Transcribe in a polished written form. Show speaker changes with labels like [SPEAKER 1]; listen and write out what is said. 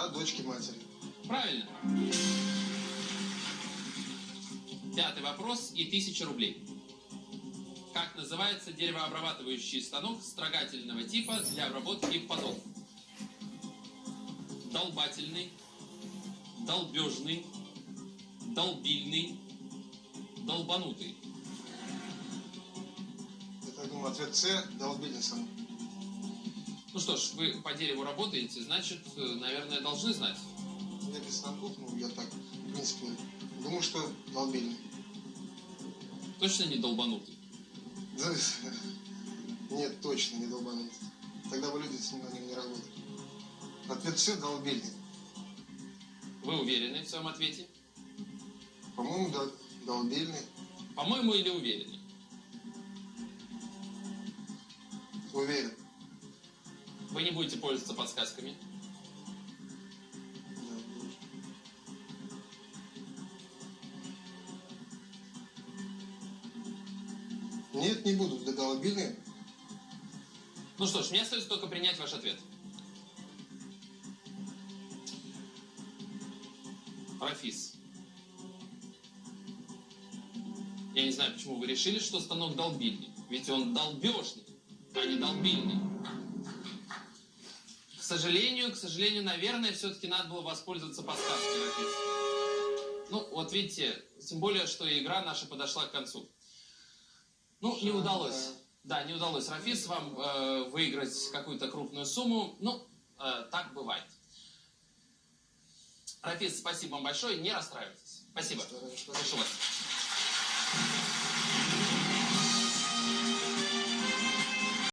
[SPEAKER 1] От дочки матери.
[SPEAKER 2] Правильно. 5-й вопрос и 1000 рублей. Как называется деревообрабатывающий станок строгательного типа для обработки плодов? Долбательный, долбежный, долбильный, долбанутый.
[SPEAKER 1] Я думаю, ответ С. Долбильный станок.
[SPEAKER 2] Ну что ж, вы по дереву работаете, значит, наверное, должны знать.
[SPEAKER 1] Я без станков, ну, я так, в принципе, думаю, что долбильный.
[SPEAKER 2] Точно не долбанутый?
[SPEAKER 1] Да, нет, точно не долбанутый. Тогда бы люди с ним на нем не работали. Ответ С. Долбильный.
[SPEAKER 2] Вы уверены в своем ответе?
[SPEAKER 1] По-моему, долбильный.
[SPEAKER 2] По-моему, или уверены?
[SPEAKER 1] Уверен.
[SPEAKER 2] Вы не будете пользоваться подсказками?
[SPEAKER 1] Нет, не буду. Да долбильный.
[SPEAKER 2] Ну что ж, мне остается только принять ваш ответ. Рафис. Я не знаю, почему вы решили, что станок долбильный. Ведь он долбежный, а не долбильный. К сожалению, наверное, все-таки надо было воспользоваться подсказкой, Рафис. Ну, вот видите, тем более, что игра наша подошла к концу. Ну, не удалось. Да, не удалось, Рафис, вам выиграть какую-то крупную сумму. Ну, так бывает. Рафис, спасибо вам большое, не расстраивайтесь. Спасибо. Прошу вас.